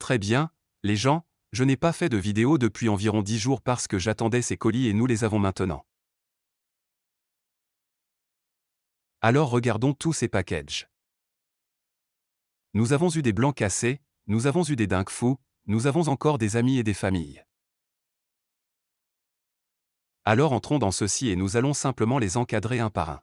Très bien, les gens, je n'ai pas fait de vidéo depuis environ 10 jours parce que j'attendais ces colis et nous les avons maintenant. Alors regardons tous ces packages. Nous avons eu des blancs cassés, nous avons eu des dingues fous, nous avons encore des amis et des familles. Alors entrons dans ceci et nous allons simplement les encadrer un par un.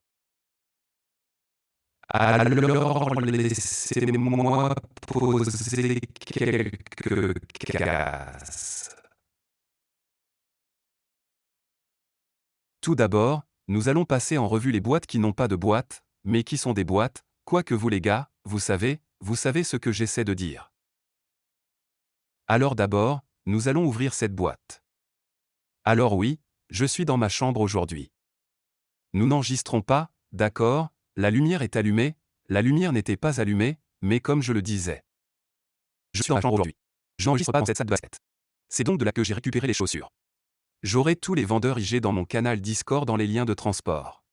Alors laissez-moi poser quelques cases. Tout d'abord, nous allons passer en revue les boîtes qui n'ont pas de boîte, mais qui sont des boîtes, quoique vous les gars, vous savez ce que j'essaie de dire. Alors d'abord, nous allons ouvrir cette boîte. Alors oui, je suis dans ma chambre aujourd'hui. Nous n'enregistrons pas, d'accord, la lumière est allumée, la lumière n'était pas allumée, mais comme je le disais. Je suis dans ma chambre aujourd'hui. Je n'enregistre pas dans cette salle de basket. C'est donc de là que j'ai récupéré les chaussures. J'aurai tous les vendeurs IG dans mon canal Discord dans les liens de transport.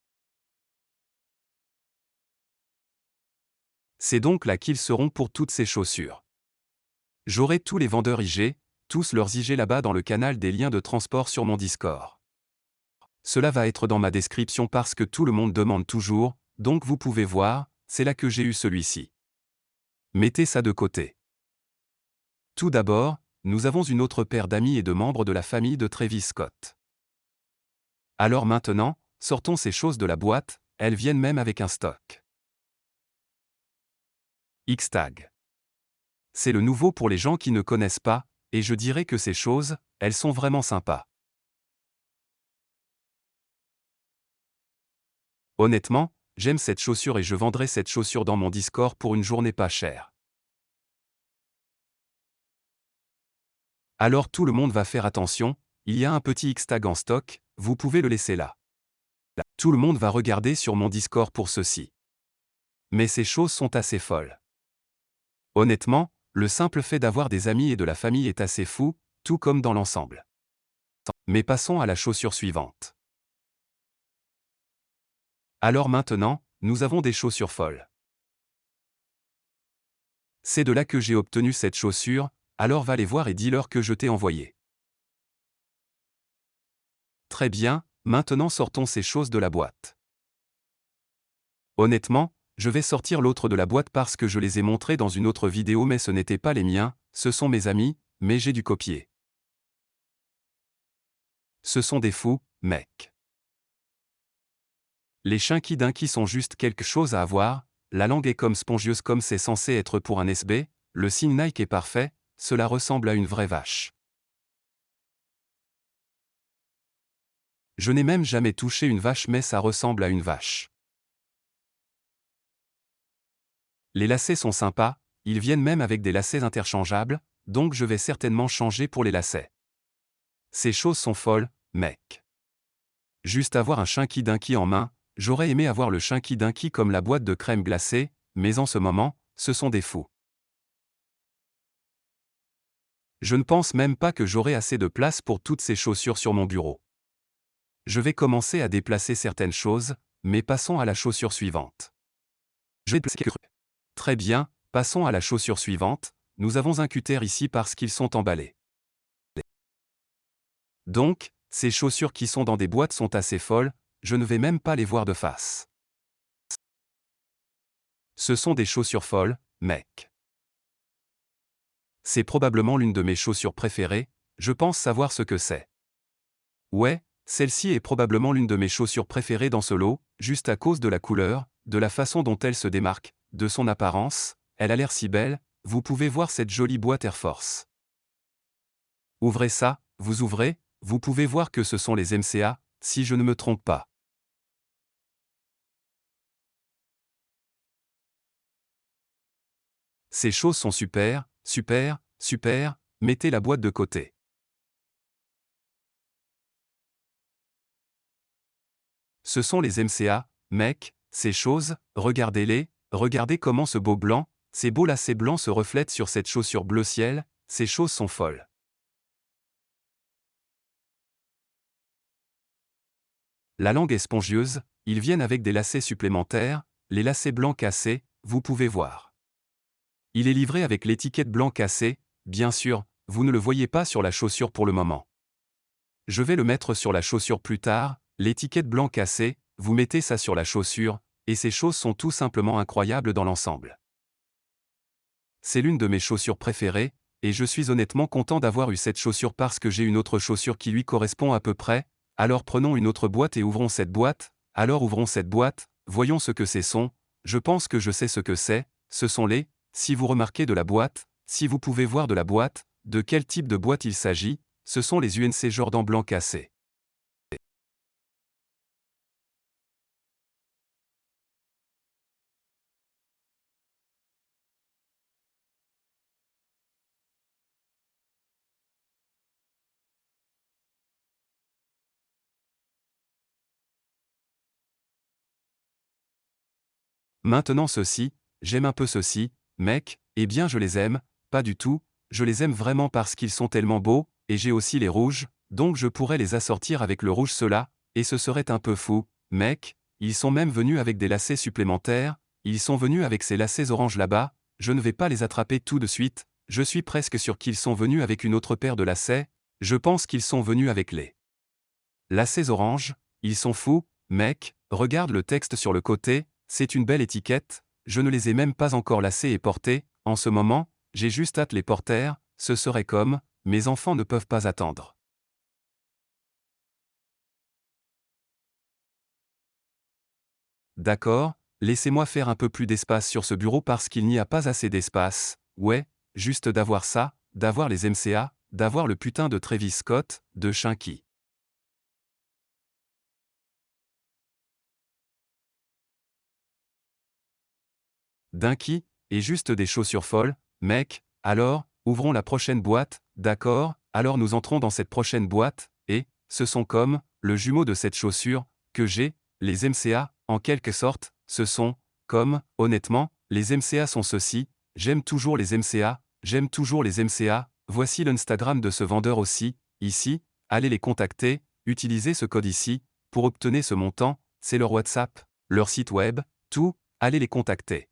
C'est donc là qu'ils seront pour toutes ces chaussures. J'aurai tous les vendeurs IG, tous leurs IG là-bas dans le canal des liens de transport sur mon Discord. Cela va être dans ma description parce que tout le monde demande toujours, donc vous pouvez voir, c'est là que j'ai eu celui-ci. Mettez ça de côté. Tout d'abord, nous avons une autre paire d'amis et de membres de la famille de Travis Scott. Alors maintenant, sortons ces choses de la boîte, elles viennent même avec un stock. X-Tag. C'est le nouveau pour les gens qui ne connaissent pas, et je dirais que ces choses, elles sont vraiment sympas. Honnêtement, j'aime cette chaussure et je vendrai cette chaussure dans mon Discord pour une journée pas chère. Alors tout le monde va faire attention, il y a un petit X-Tag en stock, vous pouvez le laisser là. Tout le monde va regarder sur mon Discord pour ceci. Mais ces choses sont assez folles. Honnêtement, le simple fait d'avoir des amis et de la famille est assez fou, tout comme dans l'ensemble. Mais passons à la chaussure suivante. Alors maintenant, nous avons des chaussures folles. C'est de là que j'ai obtenu cette chaussure, alors va les voir et dis-leur que je t'ai envoyé. Très bien, maintenant sortons ces choses de la boîte. Honnêtement, je vais sortir l'autre de la boîte parce que je les ai montrés dans une autre vidéo mais ce n'étaient pas les miens, ce sont mes amis, mais j'ai dû copier. Ce sont des fous, mec. Les Shinky Dinky sont juste quelque chose à avoir, la langue est comme spongieuse comme c'est censé être pour un SB, le signe Nike est parfait, cela ressemble à une vraie vache. Je n'ai même jamais touché une vache mais ça ressemble à une vache. Les lacets sont sympas, ils viennent même avec des lacets interchangeables, donc je vais certainement changer pour les lacets. Ces choses sont folles, mec. Juste avoir un Shinky Dinky en main, j'aurais aimé avoir le Shinky Dinky comme la boîte de crème glacée, mais en ce moment, ce sont des fous. Je ne pense même pas que j'aurai assez de place pour toutes ces chaussures sur mon bureau. Je vais commencer à déplacer certaines choses, mais passons à la chaussure suivante. Je vais déplacer quelques trucs. Très bien, passons à la chaussure suivante, nous avons un cutter ici parce qu'ils sont emballés. Donc, ces chaussures qui sont dans des boîtes sont assez folles, je ne vais même pas les voir de face. Ce sont des chaussures folles, mec. C'est probablement l'une de mes chaussures préférées, je pense savoir ce que c'est. Ouais, celle-ci est probablement l'une de mes chaussures préférées dans ce lot, juste à cause de la couleur, de la façon dont elle se démarque, de son apparence, elle a l'air si belle, vous pouvez voir cette jolie boîte Air Force. Ouvrez ça, vous ouvrez, vous pouvez voir que ce sont les MCA, si je ne me trompe pas. Ces choses sont super, super, super, mettez la boîte de côté. Ce sont les MCA, mec, ces choses, regardez-les, regardez comment ce beau blanc, ces beaux lacets blancs se reflètent sur cette chaussure bleu ciel, ces choses sont folles. La langue est spongieuse, ils viennent avec des lacets supplémentaires, les lacets blancs cassés, vous pouvez voir. Il est livré avec l'étiquette blanc cassé, bien sûr, vous ne le voyez pas sur la chaussure pour le moment. Je vais le mettre sur la chaussure plus tard, l'étiquette blanc cassé, vous mettez ça sur la chaussure, et ces choses sont tout simplement incroyables dans l'ensemble. C'est l'une de mes chaussures préférées, et je suis honnêtement content d'avoir eu cette chaussure parce que j'ai une autre chaussure qui lui correspond à peu près, alors prenons une autre boîte et ouvrons cette boîte, alors ouvrons cette boîte, voyons ce que c'est sont, je pense que je sais ce que c'est, ce sont les, si vous remarquez de la boîte, si vous pouvez voir de la boîte, de quel type de boîte il s'agit, ce sont les UNC Jordan blanc cassé. Maintenant ceci, j'aime un peu ceci, mec, eh bien je les aime, pas du tout, je les aime vraiment parce qu'ils sont tellement beaux, et j'ai aussi les rouges, donc je pourrais les assortir avec le rouge cela, et ce serait un peu fou, mec, ils sont même venus avec des lacets supplémentaires, ils sont venus avec ces lacets orange là-bas, je ne vais pas les attraper tout de suite, je suis presque sûr qu'ils sont venus avec une autre paire de lacets, je pense qu'ils sont venus avec les lacets orange, ils sont fous, mec, regarde le texte sur le côté, c'est une belle étiquette, je ne les ai même pas encore lacés et portés, en ce moment, j'ai juste hâte les porter, ce serait comme, mes enfants ne peuvent pas attendre. D'accord, laissez-moi faire un peu plus d'espace sur ce bureau parce qu'il n'y a pas assez d'espace, ouais, juste d'avoir ça, d'avoir les MCA, d'avoir le putain de Travis Scott, de Shinky. Dinky, et juste des chaussures folles, mec, alors, ouvrons la prochaine boîte, d'accord, alors nous entrons dans cette prochaine boîte, et, ce sont comme, le jumeau de cette chaussure, que j'ai, les MCA, en quelque sorte, ce sont, comme, honnêtement, les MCA sont ceci, j'aime toujours les MCA, j'aime toujours les MCA, voici l'Instagram de ce vendeur aussi, ici, allez les contacter, utilisez ce code ici, pour obtenir ce montant, c'est leur WhatsApp, leur site web, tout, allez les contacter.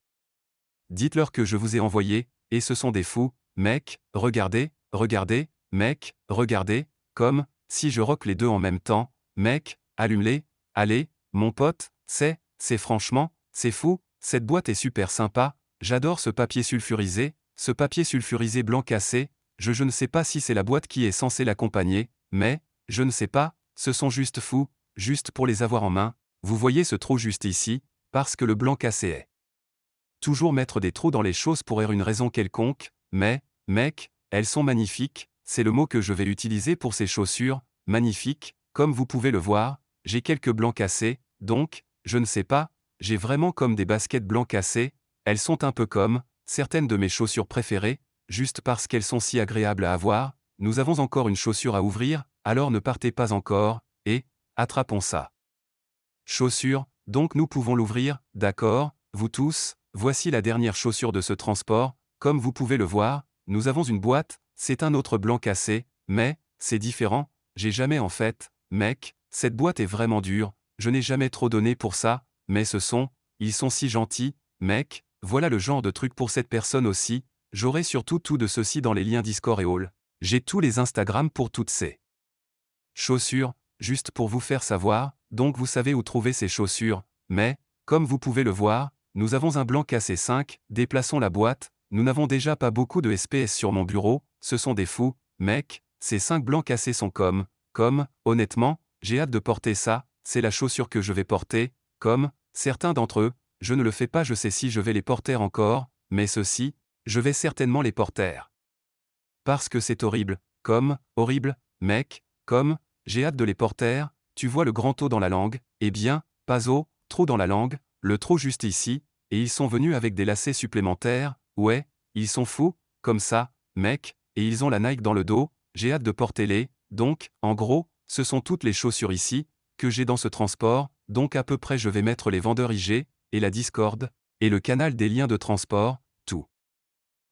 Dites-leur que je vous ai envoyé, et ce sont des fous, mec, regardez, regardez, mec, regardez, comme, si je rock les deux en même temps, mec, allume-les, allez, mon pote, c'est franchement, c'est fou, cette boîte est super sympa, j'adore ce papier sulfurisé blanc cassé, je ne sais pas si c'est la boîte qui est censée l'accompagner, mais, je ne sais pas, ce sont juste fous, juste pour les avoir en main, vous voyez ce trou juste ici, parce que le blanc cassé est. Toujours mettre des trous dans les choses pour une raison quelconque, mais, mec, elles sont magnifiques, c'est le mot que je vais utiliser pour ces chaussures, magnifiques, comme vous pouvez le voir, j'ai quelques blancs cassés, donc, je ne sais pas, j'ai vraiment comme des baskets blancs cassés, elles sont un peu comme, certaines de mes chaussures préférées, juste parce qu'elles sont si agréables à avoir, nous avons encore une chaussure à ouvrir, alors ne partez pas encore, et, attrapons ça. Chaussure, donc nous pouvons l'ouvrir, d'accord, vous tous, voici la dernière chaussure de ce transport, comme vous pouvez le voir, nous avons une boîte, c'est un autre blanc cassé, mais, c'est différent, j'ai jamais en fait, mec, cette boîte est vraiment dure, je n'ai jamais trop donné pour ça, mais ils sont si gentils, mec, voilà le genre de truc pour cette personne aussi, j'aurai surtout tout de ceci dans les liens Discord et All. J'ai tous les Instagram pour toutes ces chaussures, juste pour vous faire savoir, donc vous savez où trouver ces chaussures, mais, comme vous pouvez le voir, nous avons un blanc cassé 5, déplaçons la boîte, nous n'avons déjà pas beaucoup de SPS sur mon bureau, ce sont des fous, mec, ces 5 blancs cassés sont comme, honnêtement, j'ai hâte de porter ça, c'est la chaussure que je vais porter, comme, certains d'entre eux, je ne le fais pas, je sais si je vais les porter encore, mais ceux-ci, je vais certainement les porter. Parce que c'est horrible, comme, horrible, mec, comme, j'ai hâte de les porter, tu vois le grand O dans la langue, eh bien, pas O, trou dans la langue, le trou juste ici, et ils sont venus avec des lacets supplémentaires, ouais, ils sont fous, comme ça, mec, et ils ont la Nike dans le dos, j'ai hâte de porter les, donc, en gros, ce sont toutes les chaussures ici, que j'ai dans ce transport, donc à peu près je vais mettre les vendeurs IG, et la Discord, et le canal des liens de transport, tout.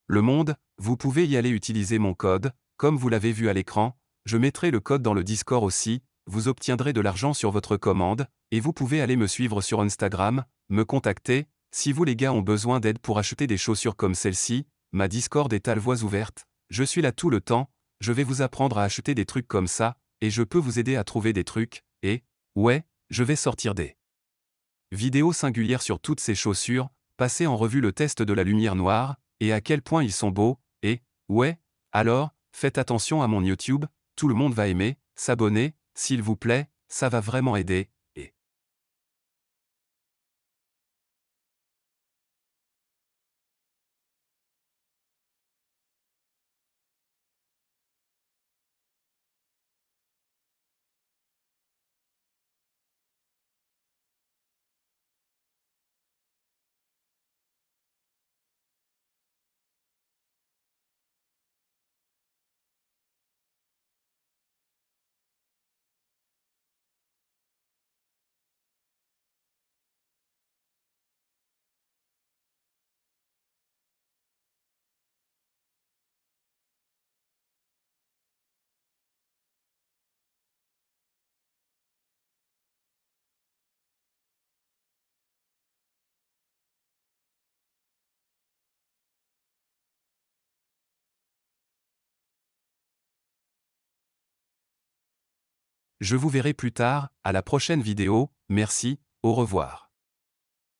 Le monde, vous pouvez y aller utiliser mon code, comme vous l'avez vu à l'écran, je mettrai le code dans le Discord aussi, vous obtiendrez de l'argent sur votre commande, et vous pouvez aller me suivre sur Instagram, me contacter, si vous les gars ont besoin d'aide pour acheter des chaussures comme celle-ci, ma Discord est à voix ouverte, Je suis là tout le temps, je vais vous apprendre à acheter des trucs comme ça, et je peux vous aider à trouver des trucs, et, ouais, je vais sortir des vidéos singulières sur toutes ces chaussures, passer en revue le test de la lumière noire, et à quel point ils sont beaux, et, ouais, alors, faites attention à mon YouTube, tout le monde va aimer, s'abonner, s'il vous plaît, ça va vraiment aider, et je vous verrai plus tard, à la prochaine vidéo, merci, au revoir.